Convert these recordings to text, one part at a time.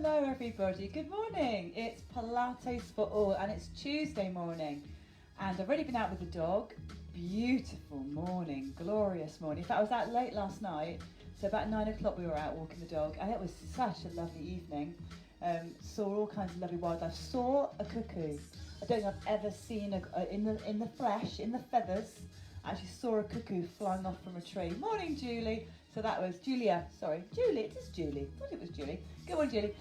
Hello everybody, good morning. It's Pilates for all and it's Tuesday morning and I've already been out with the dog. Beautiful morning, glorious morning. In fact, I was out late last night, so about 9 o'clock we were out walking the dog and it was such a lovely evening. Saw all kinds of lovely wildlife. Saw a cuckoo. I don't think I've ever seen in the flesh, in the feathers. Actually saw a cuckoo flying off from a tree. Morning, Julie. So that was Julia. Sorry, Julie. It is Julie. I thought it was Julie. Good morning, Julie.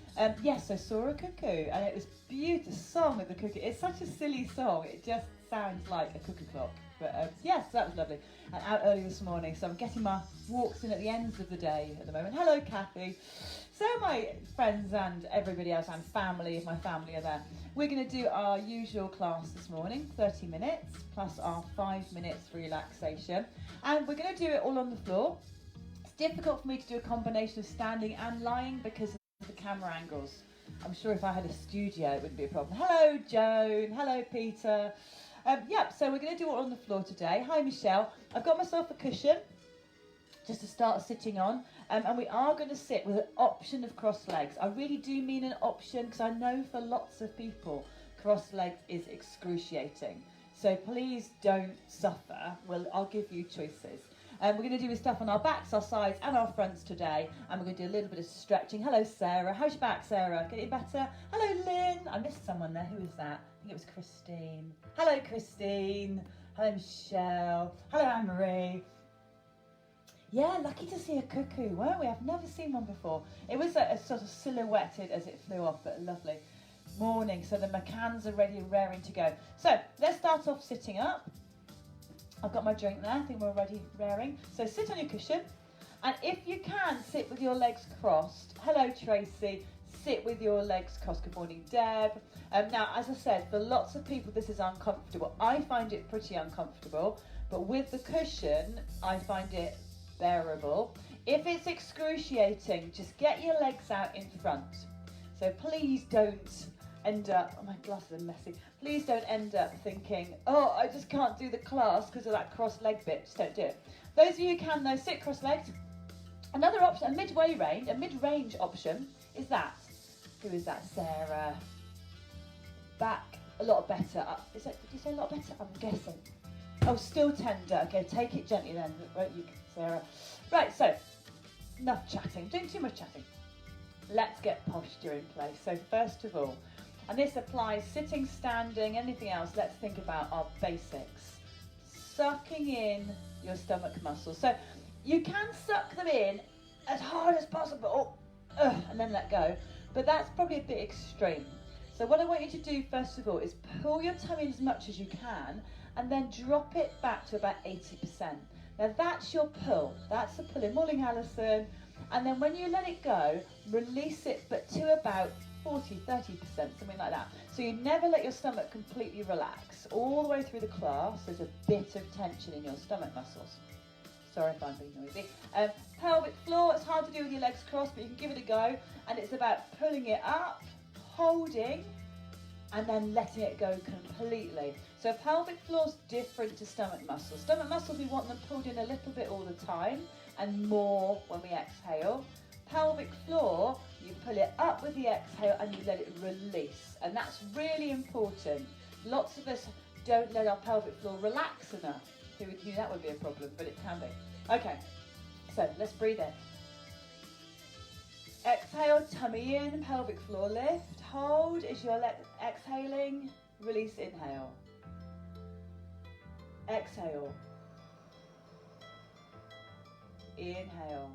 Yes, I saw a cuckoo, and it was beautiful. Song of the cuckoo. It's such a silly song. It just sounds like a cuckoo clock. But yes, that was lovely. And out early this morning, so I'm getting my walks in at the ends of the day at the moment. Hello, Kathy. So my friends and everybody else and family, if my family are there, we're going to do our usual class this morning, 30 minutes, plus our 5 minutes for relaxation. And we're going to do it all on the floor. It's difficult for me to do a combination of standing and lying because of the camera angles. I'm sure if I had a studio, it wouldn't be a problem. Hello, Joan. Hello, Peter. So we're going to do it all on the floor today. Hi, Michelle. I've got myself a cushion just to start sitting on, and we are going to sit with an option of cross legs. I really do mean an option because I know for lots of people cross legs is excruciating, so please don't suffer. I'll give you choices. We're going to do stuff on our backs, our sides and our fronts today, and we're going to do a little bit of stretching. Hello, Sarah. How's your back, Sarah? Getting better? Hello, Lynn. I missed someone there. Who was that? I think it was Christine. Hello, Christine. Hello, Michelle. Hello, Anne-Marie. Yeah, lucky to see a cuckoo, weren't we? I've never seen one before. It was a sort of silhouetted as it flew off, but lovely morning. So the McCanns are ready and raring to go. So let's start off sitting up. I've got my drink there. I think we're already raring. So sit on your cushion. And if you can, sit with your legs crossed. Hello, Tracy. Sit with your legs crossed. Good morning, Deb. Now, as I said, for lots of people, this is uncomfortable. I find it pretty uncomfortable. But with the cushion, I find it bearable. If it's excruciating, just get your legs out in front. So please don't end up, oh, my glasses are messy. Please don't end up thinking, oh, I just can't do the class because of that cross leg bit. Just don't do it. Those of you who can though, sit cross-legged. Another option, a mid-range option is that. Who is that? Sarah. Back a lot better. Did you say a lot better? I'm guessing. Oh, still tender. Okay, take it gently then, won't you, Sarah? Right, so enough chatting. Doing too much chatting. Let's get posture in place. So first of all, and this applies sitting, standing, anything else, let's think about our basics. Sucking in your stomach muscles. So you can suck them in as hard as possible, and then let go, but that's probably a bit extreme. So what I want you to do first of all is pull your tummy in as much as you can and then drop it back to about 80%. Now that's your pull. That's the pull in. Morning, Alison. And then when you let it go, release it, but to about 40, 30%, something like that. So you never let your stomach completely relax. All the way through the class, there's a bit of tension in your stomach muscles. Sorry if I'm being noisy. Pelvic floor, it's hard to do with your legs crossed, but you can give it a go. And it's about pulling it up, holding, and then letting it go completely. So pelvic floor is different to stomach muscles. Stomach muscles, we want them pulled in a little bit all the time and more when we exhale. Pelvic floor, you pull it up with the exhale and you let it release. And that's really important. Lots of us don't let our pelvic floor relax enough. Who knew that would be a problem, but it can be. Okay, so let's breathe in. Exhale, tummy in, pelvic floor lift. Hold as you're exhaling. Release, inhale. Exhale. Inhale.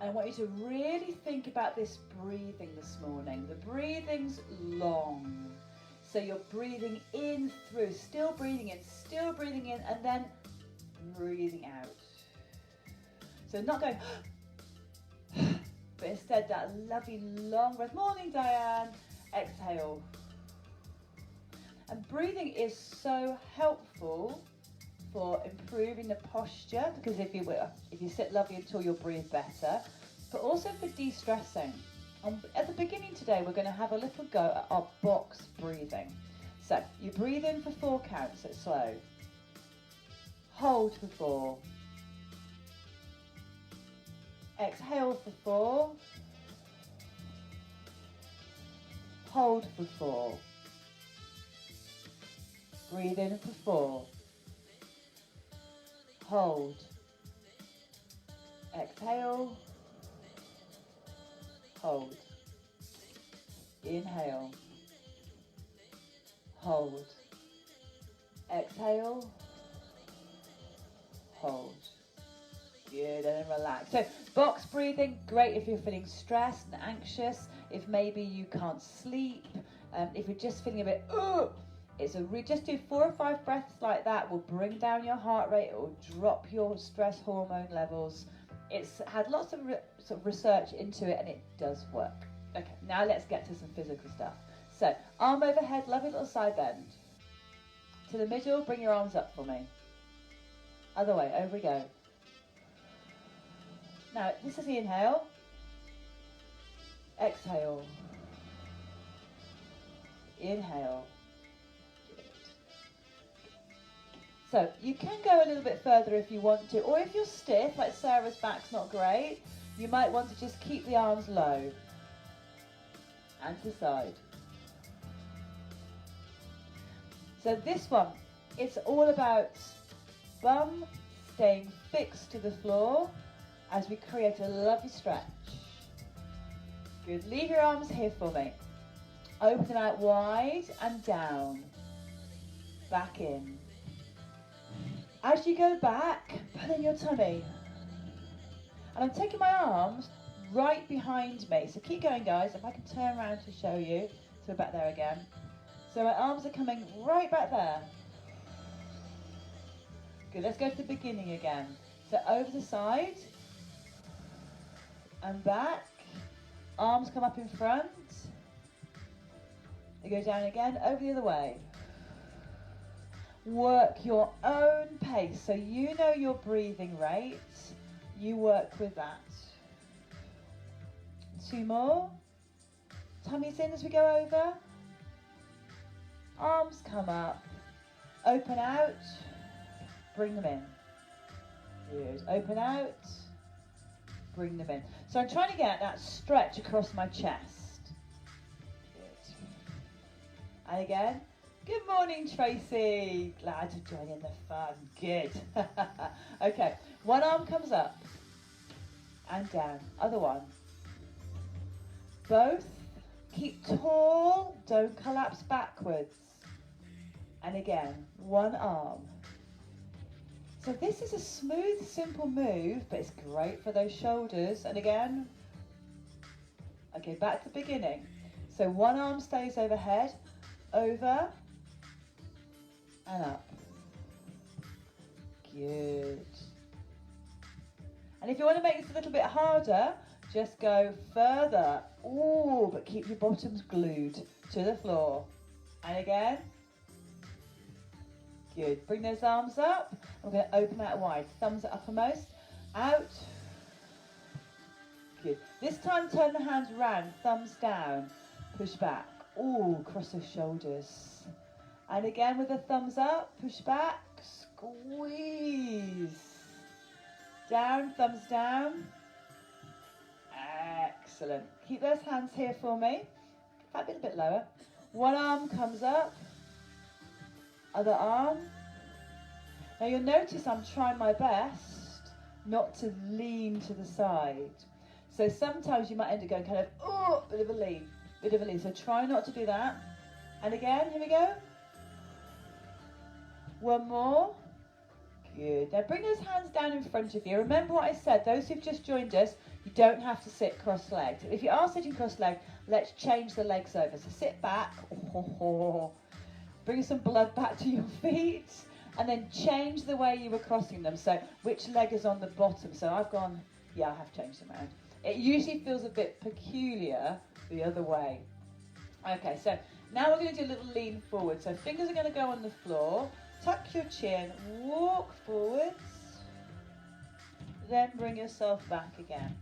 And I want you to really think about this breathing this morning. The breathing's long. So you're breathing in through, still breathing in, and then breathing out. So not going, but instead that lovely long breath. Morning, Diane. Exhale. And breathing is so helpful for improving the posture, because if you sit lovely and tall, you'll breathe better, but also for de-stressing. At the beginning today, we're going to have a little go at our box breathing. So you breathe in for 4 counts, it's slow. Hold for 4. Exhale for 4. hold for 4. Breathe in for 4. Hold. Exhale. Hold. Inhale. Hold. Exhale. Hold. Good, and then relax. So box breathing, great if you're feeling stressed and anxious, if maybe you can't sleep, if you're just feeling a bit, just do 4 or 5 breaths like that, will bring down your heart rate, it will drop your stress hormone levels. It's had lots of sort of research into it and it does work. Okay, now let's get to some physical stuff. So, arm overhead, lovely little side bend. To the middle, bring your arms up for me. Other way, over we go. Now, this is the inhale. Exhale. Inhale. So, you can go a little bit further if you want to, or if you're stiff, like Sarah's back's not great, you might want to just keep the arms low. And to the side. So this one, it's all about bum staying fixed to the floor as we create a lovely stretch. Good, leave your arms here for me. Open them out wide and down. Back in. As you go back, pull in your tummy. And I'm taking my arms right behind me. So keep going, guys. If I can turn around to show you. So we're back there again. So my arms are coming right back there. Good, let's go to the beginning again. So over the side and back. Arms come up in front. They go down again, over the other way. Work your own pace. So you know your breathing rate. You work with that. 2 more. Tummies in as we go over. Arms come up. Open out. Bring them in. Good. Open out. Bring them in. So I'm trying to get that stretch across my chest. Good. And again. Good morning, Tracy. Glad to join in the fun. Good. Okay. One arm comes up and down. Other one. Both. Keep tall. Don't collapse backwards. And again, one arm. So this is a smooth, simple move, but it's great for those shoulders. And again, okay, back to the beginning. So one arm stays overhead, over, and up. Good. And if you want to make this a little bit harder, just go further. Ooh, but keep your bottoms glued to the floor. And again. Good. Bring those arms up. We're going to open out wide. Thumbs are uppermost. Out. Good. This time turn the hands round. Thumbs down. Push back. Ooh, cross the shoulders. And again with the thumbs up. Push back. Squeeze. Down. Thumbs down. Excellent. Keep those hands here for me. A bit lower. One arm comes up. Other arm. Now you'll notice I'm trying my best not to lean to the side. So sometimes you might end up going kind of, oh, bit of a lean. So try not to do that. And again, here we go. One more. Good. Now bring those hands down in front of you. Remember what I said, those who've just joined us, you don't have to sit cross-legged. If you are sitting cross-legged, let's change the legs over. So sit back. Bring some blood back to your feet. And then change the way you were crossing them. So which leg is on the bottom? So I've gone, yeah, I have changed them around. It usually feels a bit peculiar the other way. Okay, so now we're going to do a little lean forward. So fingers are going to go on the floor. Tuck your chin, walk forwards. Then bring yourself back again.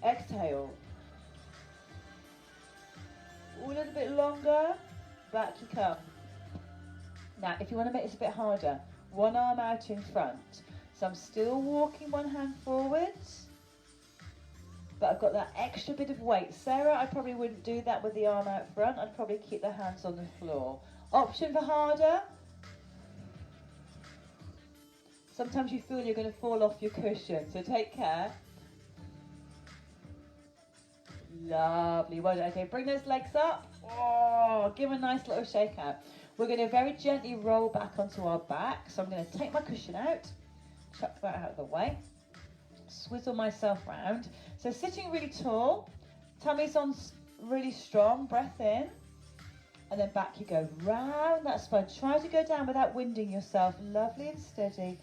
Exhale. A little bit longer. Back you come. Now, if you want to make this a bit harder, one arm out in front. So I'm still walking one hand forwards. but I've got that extra bit of weight. Sarah, I probably wouldn't do that with the arm out front. I'd probably keep the hands on the floor. Option for harder. Sometimes you feel you're going to fall off your cushion, so take care. Lovely. Well done. Okay, bring those legs up. Oh, give a nice little shake out. We're going to very gently roll back onto our back. So I'm going to take my cushion out, chuck that out of the way, swizzle myself round. So sitting really tall, tummy's on really strong, breath in, and then back you go, round that spine. Try to go down without winding yourself, lovely and steady,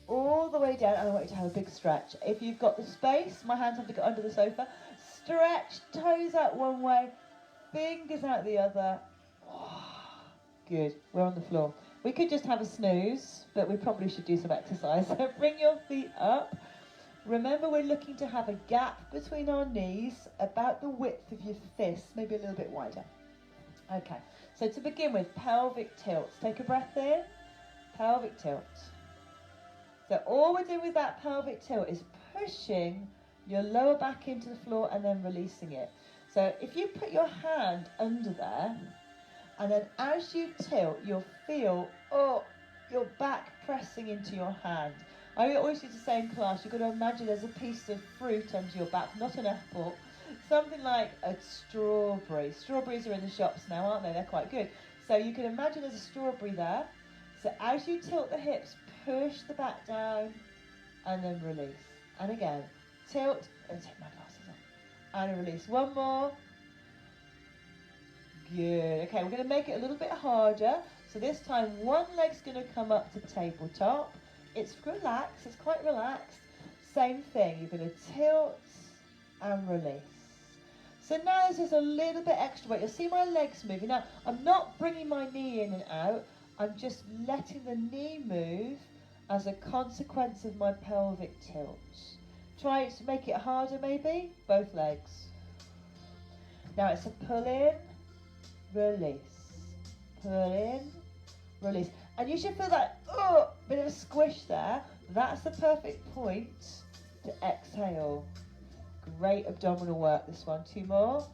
all the way down. And I want you to have a big stretch. If you've got the space, my hands have to go under the sofa, stretch, toes out one way, fingers out the other. Oh, good, we're on the floor. We could just have a snooze, but we probably should do some exercise. So bring your feet up. Remember, we're looking to have a gap between our knees, about the width of your fists, maybe a little bit wider. Okay, so to begin with, pelvic tilts. Take a breath in, pelvic tilt. So all we're doing with that pelvic tilt is pushing your lower back into the floor and then releasing it. So if you put your hand under there, and then as you tilt, you'll feel, your back pressing into your hand. I always used to say in class, you've got to imagine there's a piece of fruit under your back, not an apple, something like a strawberry. Strawberries are in the shops now, aren't they? They're quite good. So you can imagine there's a strawberry there. So as you tilt the hips, push the back down and then release. And again, tilt and take my glasses off. And release. One more. Good. Okay, we're going to make it a little bit harder. So this time, one leg's going to come up to tabletop. It's relaxed, it's quite relaxed. Same thing, you're going to tilt and release. So now this is a little bit extra weight. You'll see my legs moving. Now, I'm not bringing my knee in and out. I'm just letting the knee move as a consequence of my pelvic tilt. Try to make it harder maybe, both legs. Now it's a pull in, release, pull in, release. And you should feel that bit of a squish there. That's the perfect point to exhale. Great abdominal work, this one. Two more.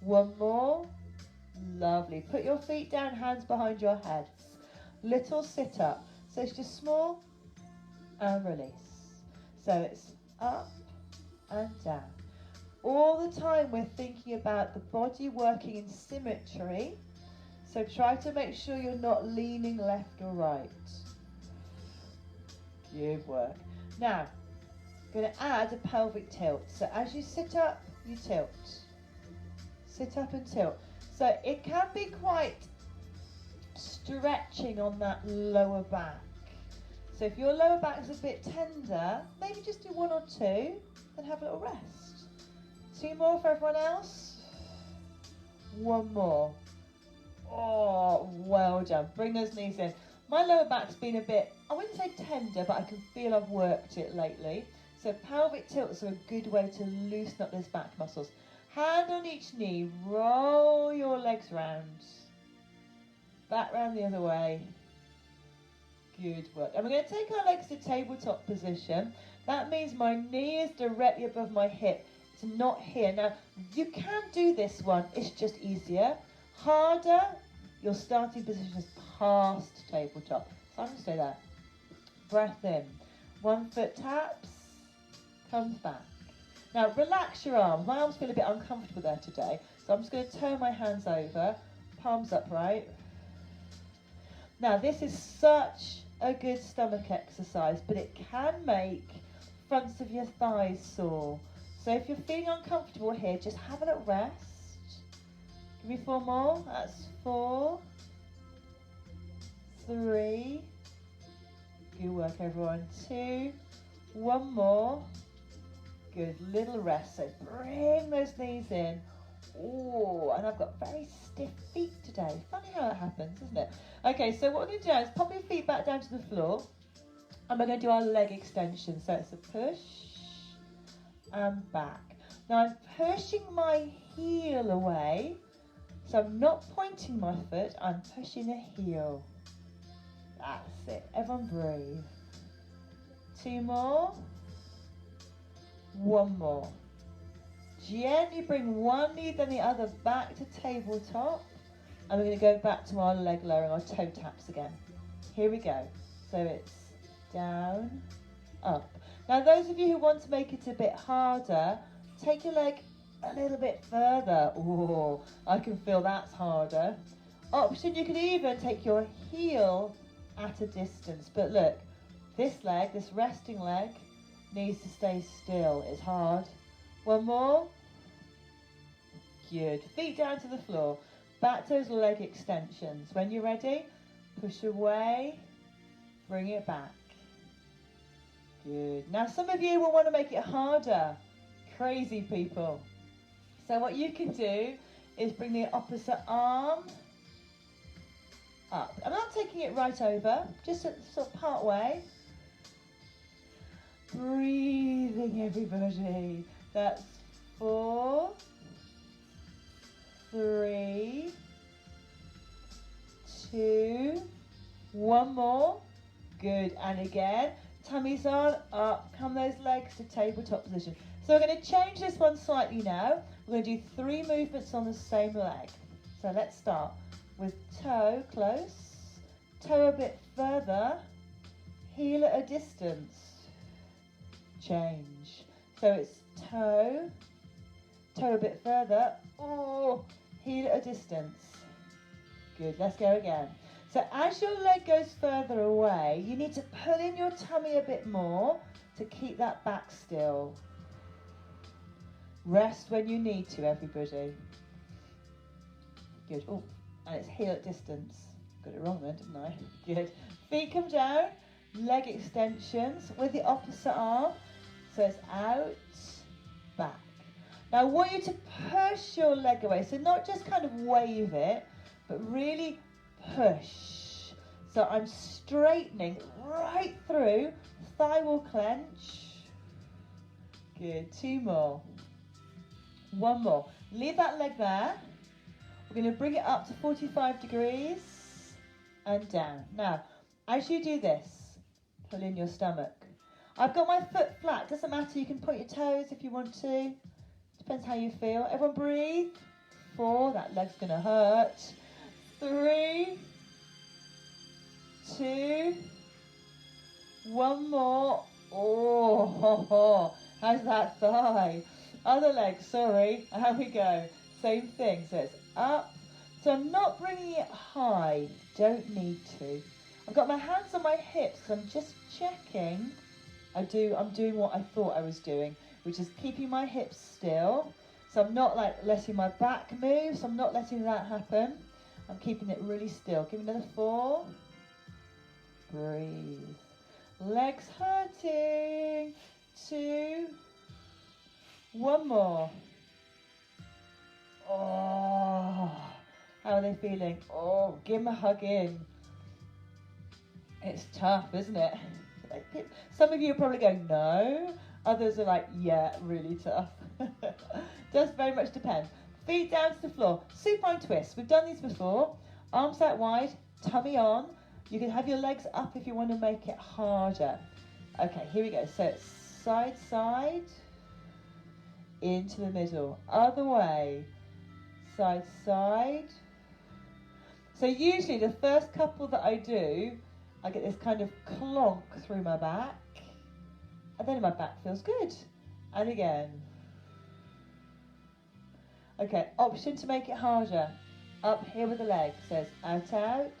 One more. Lovely. Put your feet down, hands behind your heads. Little sit up. So it's just small and release. So it's up and down. All the time we're thinking about the body working in symmetry. So try to make sure you're not leaning left or right. Good work. Now, I'm going to add a pelvic tilt. So as you sit up, you tilt. Sit up and tilt. So it can be quite stretching on that lower back. So if your lower back is a bit tender, maybe just do one or two and have a little rest. Two more for everyone else. One more. Oh, well done. Bring those knees in. My lower back's been a bit, I wouldn't say tender, but I can feel I've worked it lately. So pelvic tilts are a good way to loosen up those back muscles. Hand on each knee, roll your legs round. Back round the other way. Good work. And we're going to take our legs to tabletop position. That means my knee is directly above my hip. It's not here. Now, you can do this one. It's just easier. Harder, your starting position is past tabletop. So I'm going to stay there. Breath in. 1 foot taps, comes back. Now relax your arms. My arms feel a bit uncomfortable there today. So I'm just going to turn my hands over, palms upright. Now this is such a good stomach exercise, but it can make fronts of your thighs sore. So if you're feeling uncomfortable here, just have a little rest. Give me 4 more. That's 4, 3. Good work, everyone. 2. 1 more. Good. Little rest. So bring those knees in. Oh, and I've got very stiff feet today. Funny how it happens, isn't it? Okay, so what we're going to do is pop your feet back down to the floor. And we're going to do our leg extension. So it's a push and back. Now I'm pushing my heel away. So I'm not pointing my foot, I'm pushing the heel. That's it. Everyone breathe. 2 more. One more. Gently bring one knee then the other back to tabletop. And we're going to go back to our leg lowering, our toe taps again. Here we go. So it's down, up. Now those of you who want to make it a bit harder, take your leg a little bit further. Oh, I can feel that's harder. Option, you can even take your heel at a distance. But look, this leg, this resting leg, needs to stay still. It's hard. One more. Good. Feet down to the floor. Back to those leg extensions. When you're ready, push away, bring it back. Good. Now some of you will want to make it harder. Crazy people. So what you can do is bring the opposite arm up. I'm not taking it right over, just sort of part way. Breathing, everybody. That's 4, 3, 2, one more. Good. And again, tummy's on, up, come those legs to tabletop position. So we're going to change this one slightly now. We're going to do 3 movements on the same leg. So let's start with toe close, toe a bit further, heel at a distance. Change. So it's toe, toe a bit further, oh, heel at a distance. Good, let's go again. So as your leg goes further away, you need to pull in your tummy a bit more to keep that back still. Rest when you need to, everybody. Good. Oh, and it's heel at distance. Got it wrong then, didn't I? Good. Feet come down, leg extensions with the opposite arm. So it's out, back. Now I want you to push your leg away. So not just kind of wave it, but really push. So I'm straightening right through, thigh will clench. Good, 2 more. 1 more. Leave that leg there. We're going to bring it up to 45 degrees and down. Now, as you do this, pull in your stomach. I've got my foot flat. Doesn't matter. You can point your toes if you want to. Depends how you feel. Everyone breathe. 4. That leg's going to hurt. 3, 2, 1 more. Oh, how's that thigh? Other leg, sorry. How we go? Same thing. So it's up. So I'm not bringing it high. Don't need to. I've got my hands on my hips. So I'm just checking. I'm doing what I thought I was doing, which is keeping my hips still. So I'm not like letting my back move. So I'm not letting that happen. I'm keeping it really still. Give me another 4. Breathe. Legs hurting. 2. 1 more. Oh, how are they feeling? Oh, give them a hug in. It's tough, isn't it? Some of you are probably going, no. Others are like, yeah, really tough. Does very much depend. Feet down to the floor. Supine twist. We've done these before. Arms out wide, tummy on. You can have your legs up if you want to make it harder. Okay, here we go. So it's side, side, into the middle. Other way. Side, side. So usually the first couple that I do, I get this kind of clonk through my back. And then my back feels good. And again. Okay, option to make it harder. Up here with the leg. Says out, out.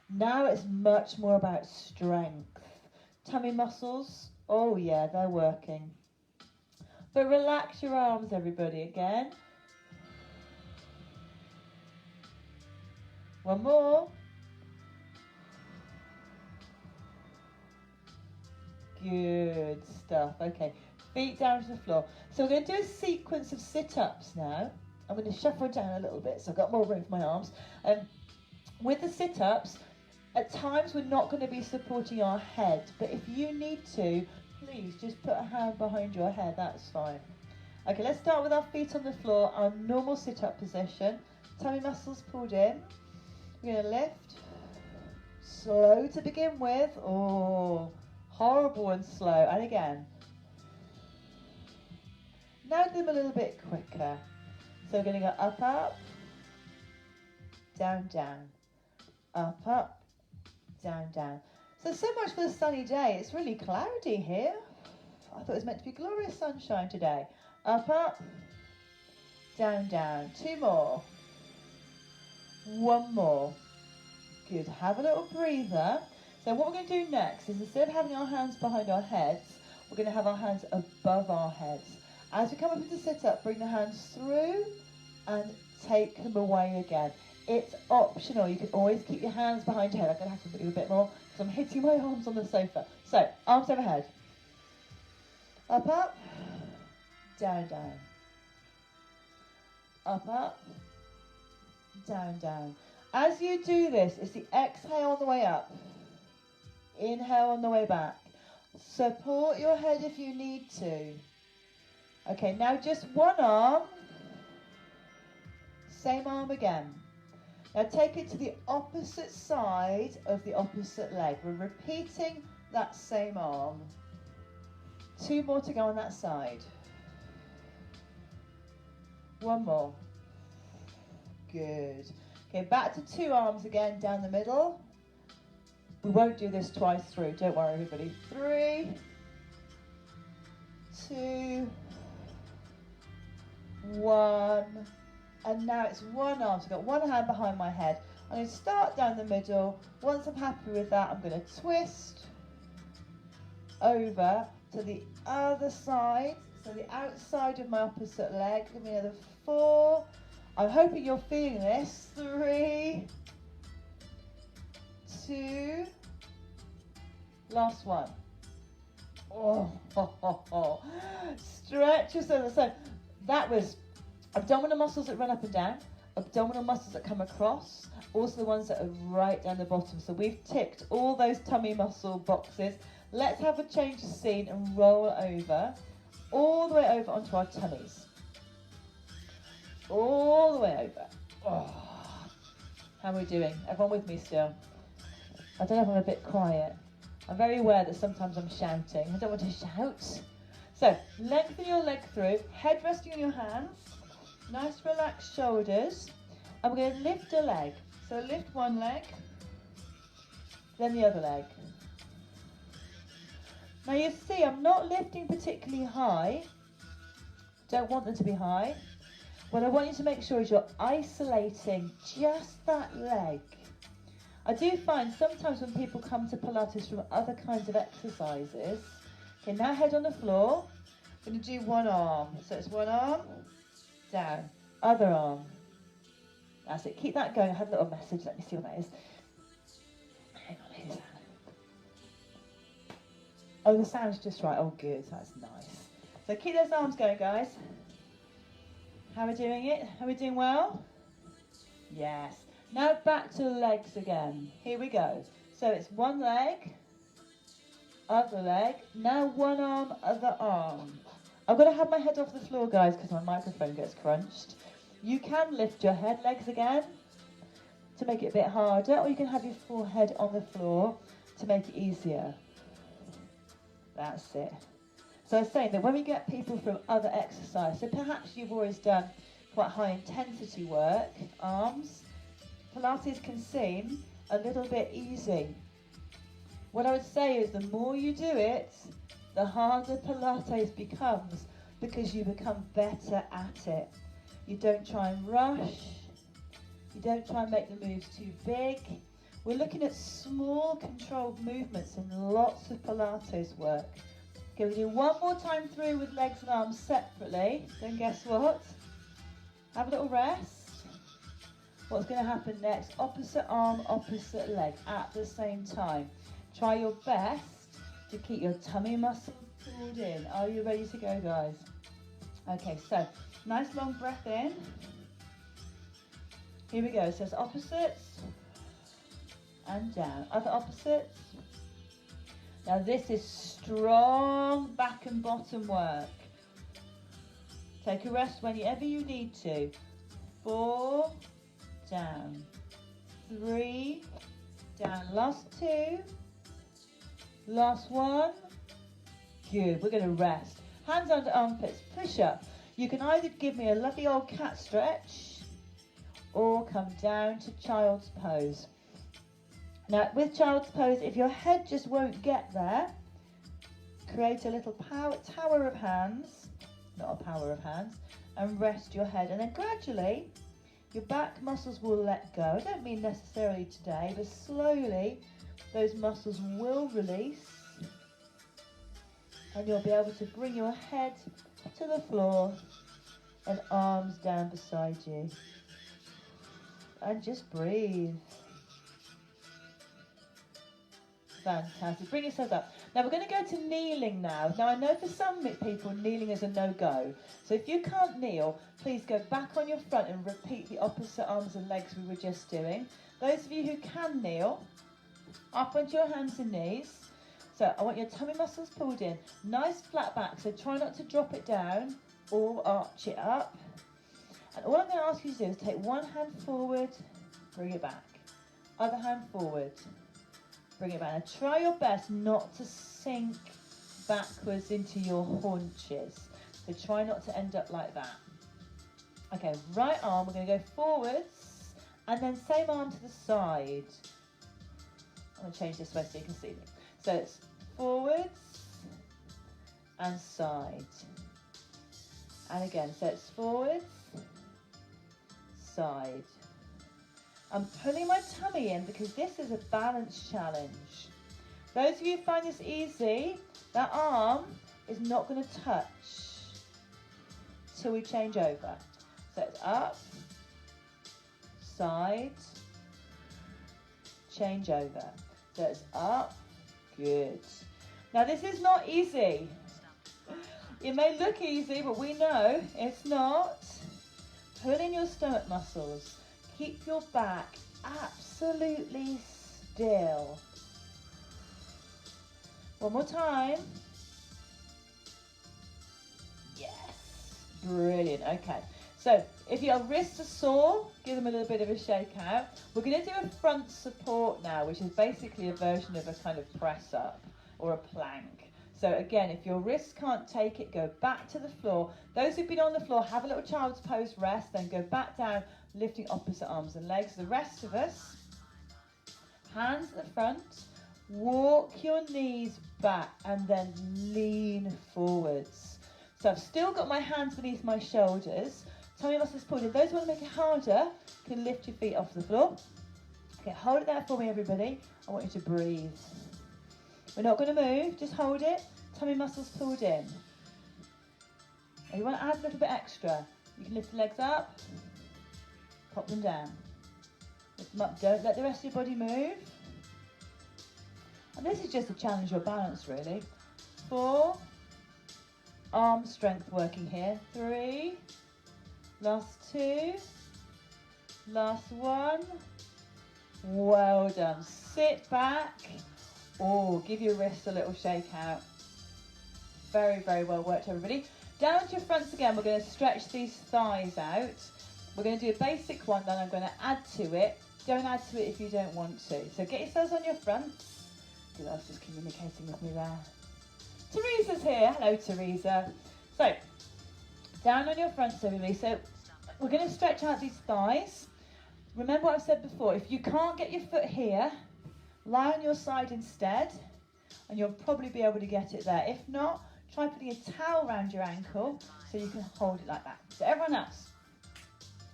Now it's much more about strength. Tummy muscles, oh yeah, they're working. But relax your arms, everybody, again. 1 more. Good stuff. Okay, feet down to the floor. So we're going to do a sequence of sit-ups now. I'm going to shuffle down a little bit so I've got more room for my arms. With the sit-ups, at times we're not going to be supporting our head, but if you need to, please just put a hand behind your head, that's fine. Okay, let's start with our feet on the floor, our normal sit-up position. Tummy muscles pulled in. We're going to lift. Slow to begin with. Oh, horrible and slow. And again. Now do them a little bit quicker. So we're going to go up, up, down, down, up, down, down. So much for the sunny day. It's really cloudy here. I thought it was meant to be glorious sunshine today. Up, down, down. 2 more. 1 more. Good. Have a little breather. So what we're going to do next is, instead of having our hands behind our heads, we're going to have our hands above our heads. As we come up into sit-up, bring the hands through and take them away again. It's optional. You can always keep your hands behind your head. I'm going to have to move a bit more because I'm hitting my arms on the sofa. So, arms overhead. Up, up. Down, down. Up, up. Down, down. As you do this, it's the exhale on the way up. Inhale on the way back. Support your head if you need to. Okay, now just one arm. Same arm again. Now take it to the opposite side of the opposite leg. We're repeating that same arm. 2 more to go on that side. 1 more. Good. Okay, back to 2 arms again, down the middle. We won't do this twice through, don't worry everybody. 3, 2, 1, and now it's 1 arm. So I've got 1 hand behind my head. I'm going to start down the middle. Once I'm happy with that, I'm going to twist over to the other side, so the outside of my opposite leg. Give me another 4. I'm hoping you're feeling this. 3, 2, last 1. Oh, stretch yourself. So that was abdominal muscles that run up and down, abdominal muscles that come across, also the ones that are right down the bottom. So we've ticked all those tummy muscle boxes. Let's have a change of scene and roll over, all the way over onto our tummies. All the way over. Oh. How are we doing? Everyone with me still? I don't know if I'm a bit quiet. I'm very aware that sometimes I'm shouting. I don't want to shout. So, lengthen your leg through, head resting on your hands, nice relaxed shoulders, and we're going to lift a leg. So lift one leg, then the other leg. Now you see, I'm not lifting particularly high. Don't want them to be high. What I want you to make sure is you're isolating just that leg. I do find sometimes when people come to Pilates from other kinds of exercises, okay, now head on the floor, I'm going to do 1 arm. So it's 1 arm, down, other arm. That's it, keep that going. I had a little message, let me see what that is. Hang on, who's that? Oh, the sound's just right, oh good, that's nice. So keep those arms going, guys. How are we doing it? Are we doing well? Yes. Now back to legs again. Here we go. So it's 1 leg, other leg. Now 1 arm, other arm. I've got to have my head off the floor, guys, because my microphone gets crunched. You can lift your head legs again to make it a bit harder, or you can have your forehead on the floor to make it easier. That's it. So I was saying that when we get people from other exercise, so perhaps you've always done quite high intensity work, arms, Pilates can seem a little bit easy. What I would say is the more you do it, the harder Pilates becomes because you become better at it. You don't try and rush, you don't try and make the moves too big. We're looking at small controlled movements in lots of Pilates work. Okay, we'll do 1 more time through with legs and arms separately. Then guess what? Have a little rest. What's going to happen next? Opposite arm, opposite leg at the same time. Try your best to keep your tummy muscles pulled in. Are you ready to go, guys? Okay, so nice long breath in. Here we go. So it's opposites and down. Other opposites. Now this is strong back and bottom work. Take a rest whenever you need to. 4, down. 3, down. Last 2. Last 1. Good. We're going to rest. Hands under armpits. Push up. You can either give me a lovely old cat stretch or come down to child's pose. Now with child's pose, if your head just won't get there, create a little tower of hands, not a power of hands, and rest your head. And then gradually, your back muscles will let go. I don't mean necessarily today, but slowly those muscles will release. And you'll be able to bring your head to the floor and arms down beside you. And just breathe. Fantastic. Bring yourself up. Now we're going to go to kneeling now. Now I know for some people kneeling is a no-go. So if you can't kneel, please go back on your front and repeat the opposite arms and legs we were just doing. Those of you who can kneel, up onto your hands and knees. So I want your tummy muscles pulled in. Nice flat back, so try not to drop it down or arch it up. And all I'm going to ask you to do is take one hand forward, bring it back. Other hand forward, bring it back. Now try your best not to sink backwards into your haunches. So try not to end up like that. Okay, right arm, we're going to go forwards and then same arm to the side. I'm going to change this way so you can see me. So it's forwards and side. And again, so it's forwards, side. I'm pulling my tummy in because this is a balance challenge. Those of you who find this easy, that arm is not going to touch till we change over. So it's up, side, change over. So it's up, good. Now this is not easy. It may look easy, but we know it's not. Pull in your stomach muscles. Keep your back absolutely still. One more time. Yes, brilliant. Okay, so if your wrists are sore, give them a little bit of a shake out. We're going to do a front support now, which is basically a version of a kind of press up or a plank. So again, if your wrists can't take it, go back to the floor. Those who've been on the floor, have a little child's pose rest, then go back down, lifting opposite arms and legs. The rest of us, hands at the front, walk your knees back and then lean forwards. So I've still got my hands beneath my shoulders. Tummy muscles pulled in. Those who want to make it harder can lift your feet off the floor. Okay, hold it there for me, everybody. I want you to breathe. We're not going to move, just hold it. Tummy muscles pulled in. If you want to add a little bit extra, you can lift the legs up, pop them down. Lift them up, don't let the rest of your body move. And this is just to challenge your balance, really. 4, arm strength working here. 3, last 2, last 1. Well done. Sit back. Oh, give your wrists a little shake out. Very, very well worked, everybody. Down to your fronts again. We're going to stretch these thighs out. We're going to do a basic one, then I'm going to add to it. Don't add to it if you don't want to. So get yourselves on your fronts. Who else is communicating with me there? Teresa's here. Hello, Teresa. So, down on your fronts, everybody. So, we're going to stretch out these thighs. Remember what I said before. If you can't get your foot here, lie on your side instead, and you'll probably be able to get it there. If not, try putting a towel around your ankle so you can hold it like that. So everyone else,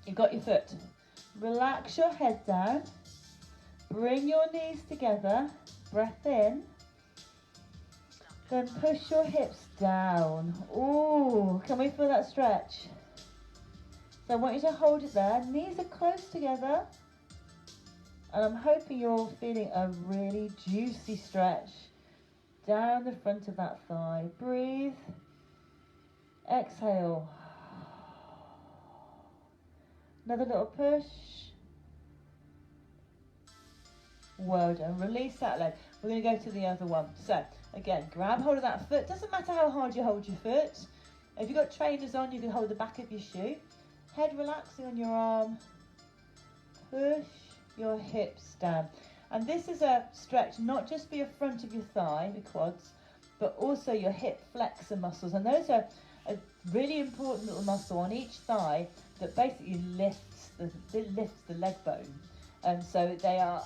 you've got your foot. Relax your head down. Bring your knees together. Breath in. Then push your hips down. Ooh, can we feel that stretch? So I want you to hold it there. Knees are close together. And I'm hoping you're feeling a really juicy stretch down the front of that thigh. Breathe. Exhale. Another little push. Well done. Release that leg. We're going to go to the other one. So, again, grab hold of that foot. Doesn't matter how hard you hold your foot. If you've got trainers on, you can hold the back of your shoe. Head relaxing on your arm. Push your hips down. And this is a stretch not just for your front of your thigh, the quads, but also your hip flexor muscles. And those are Really important little muscle on each thigh that basically lifts the leg bone. And so they are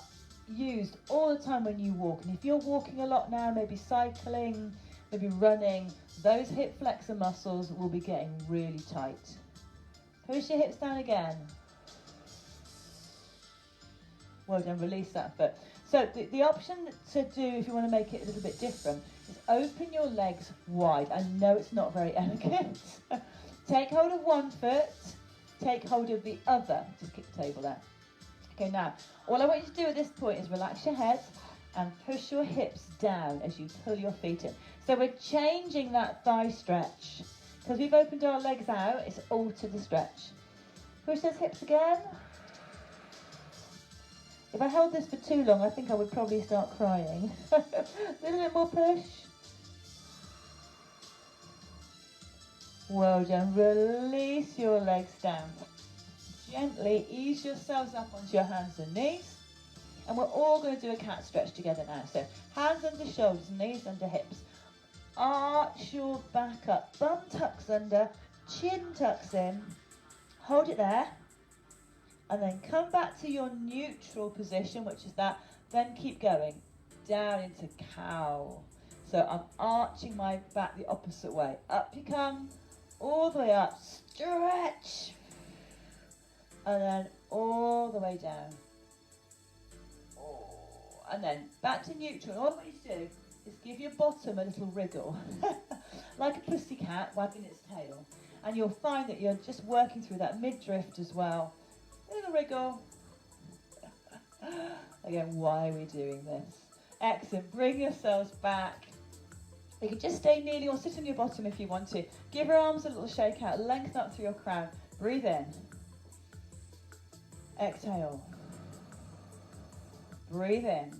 used all the time when you walk. And if you're walking a lot now, maybe cycling, maybe running, those hip flexor muscles will be getting really tight. Push your hips down again. Well done, release that foot. So the option to do, if you want to make it a little bit different, is open your legs wide. I know it's not very elegant. Take hold of one foot, take hold of the other. Just kick the table there. Okay, now, all I want you to do at this point is relax your head and push your hips down as you pull your feet in. So we're changing that thigh stretch. Because we've opened our legs out, it's altered the stretch. Push those hips again. If I held this for too long, I think I would probably start crying. A little bit more push. Well done. Release your legs down. Gently ease yourselves up onto your hands and knees. And we're all going to do a cat stretch together now. So hands under shoulders, knees under hips. Arch your back up. Bum tucks under, chin tucks in. Hold it there. And then come back to your neutral position, which is that. Then keep going down into cow. So I'm arching my back the opposite way. Up you come, all the way up, stretch. And then all the way down. Oh, and then back to neutral. And all I want you to do is give your bottom a little wriggle. Like a pussycat wagging its tail. And you'll find that you're just working through that mid-drift as well. Little wriggle. Again, why are we doing this? Excellent. Bring yourselves back. You can just stay kneeling or sit on your bottom if you want to. Give your arms a little shake out. Lengthen up through your crown. Breathe in. Exhale. Breathe in.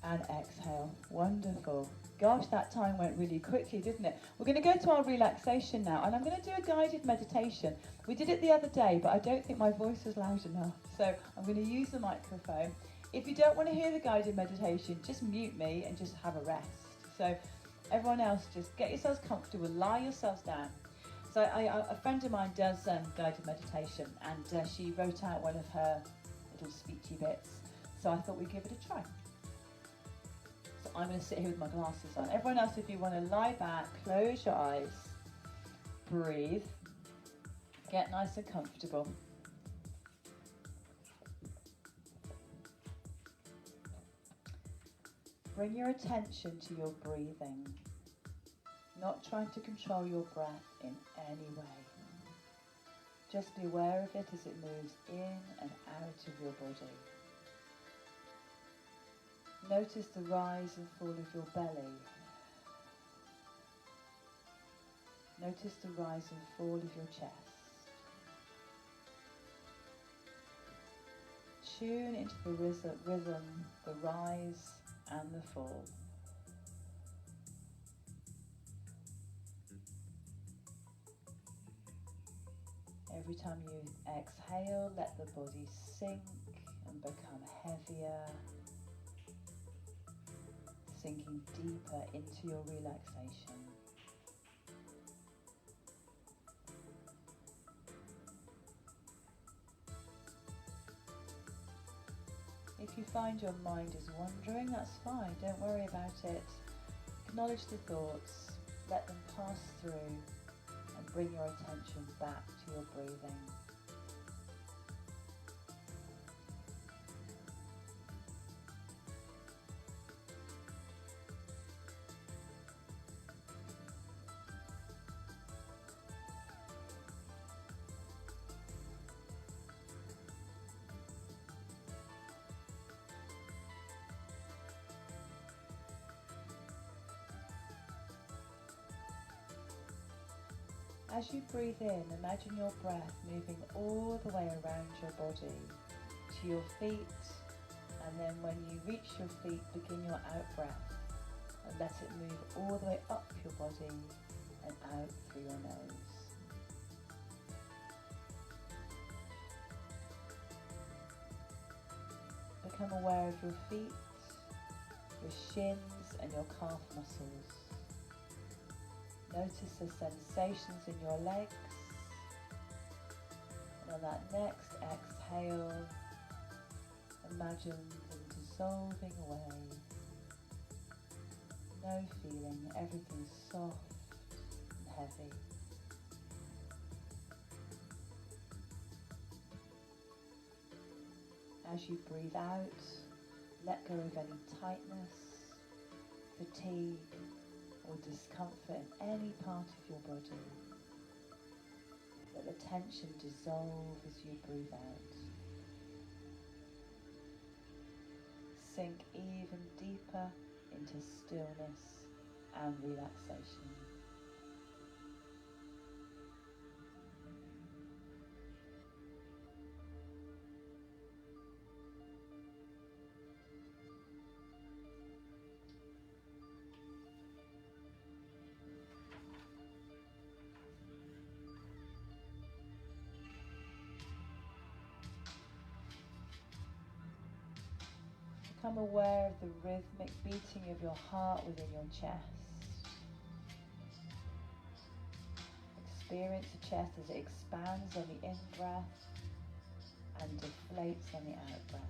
And exhale. Wonderful. Gosh, that time went really quickly, didn't it? We're going to go to our relaxation now, and I'm going to do a guided meditation. We did it the other day, but I don't think my voice was loud enough, so I'm going to use the microphone. If you don't want to hear the guided meditation, just mute me and just have a rest. So everyone else, just get yourselves comfortable, lie yourselves down. So a friend of mine does guided meditation, and she wrote out one of her little speechy bits, so I thought we'd give it a try. I'm going to sit here with my glasses on. Everyone else, if you want to lie back, close your eyes, breathe, get nice and comfortable. Bring your attention to your breathing, not trying to control your breath in any way. Just be aware of it as it moves in and out of your body. Notice the rise and fall of your belly. Notice the rise and fall of your chest. Tune into the rhythm, the rise and the fall. Every time you exhale, let the body sink and become heavier. Sinking deeper into your relaxation. If you find your mind is wandering, that's fine, don't worry about it. Acknowledge the thoughts, let them pass through, and bring your attention back to your breathing. As you breathe in, imagine your breath moving all the way around your body to your feet, and then when you reach your feet, begin your out breath and let it move all the way up your body and out through your nose. Become aware of your feet, your shins and your calf muscles. Notice the sensations in your legs. And on that next exhale, imagine them dissolving away. No feeling, everything's soft and heavy. As you breathe out, let go of any tightness, fatigue, or discomfort in any part of your body. Let the tension dissolve as you breathe out. Sink even deeper into stillness and relaxation. Become aware of the rhythmic beating of your heart within your chest. Experience the chest as it expands on the in-breath and deflates on the out-breath.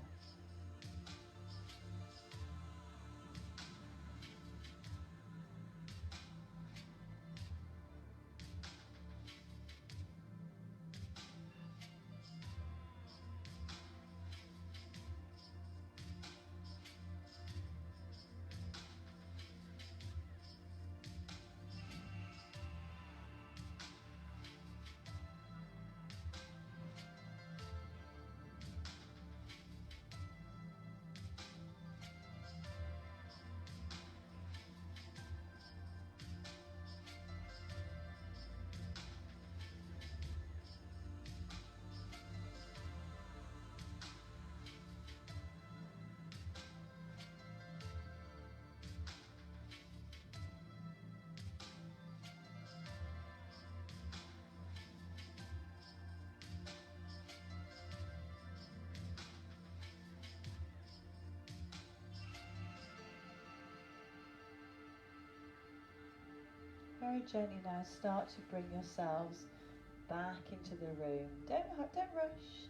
Very gently now start to bring yourselves back into the room. Don't rush.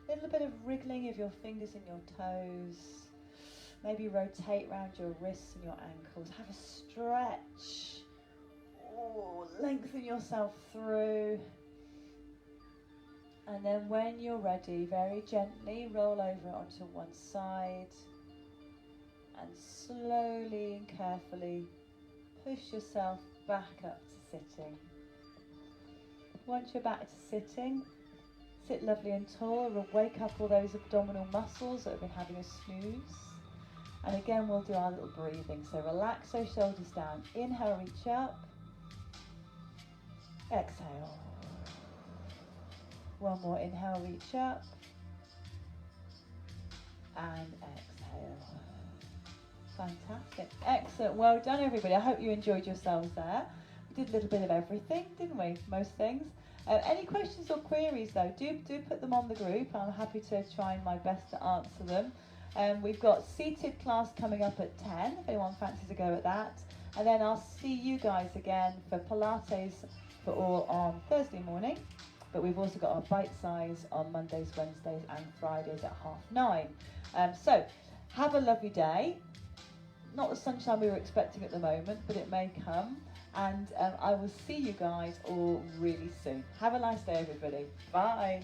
A little bit of wriggling of your fingers and your toes. Maybe rotate around your wrists and your ankles. Have a stretch. Oh, lengthen yourself through. And then when you're ready, very gently roll over onto one side and slowly and carefully push yourself back up to sitting. Once you're back to sitting, sit lovely and tall. We'll wake up all those abdominal muscles that have been having a snooze. And again, we'll do our little breathing. So relax those shoulders down. Inhale, reach up. Exhale. One more inhale, reach up. And exhale. Fantastic. Excellent. Well done, everybody. I hope you enjoyed yourselves there. We did a little bit of everything, didn't we? Most things. Any questions or queries, though, do put them on the group. I'm happy to try my best to answer them. We've got seated class coming up at 10, if anyone fancies a go at that. And then I'll see you guys again for Pilates for all on Thursday morning. But we've also got our bite size on Mondays, Wednesdays and Fridays at 9:30. So have a lovely day. Not the sunshine we were expecting at the moment, but it may come. And I will see you guys all really soon. Have a nice day, everybody. Bye.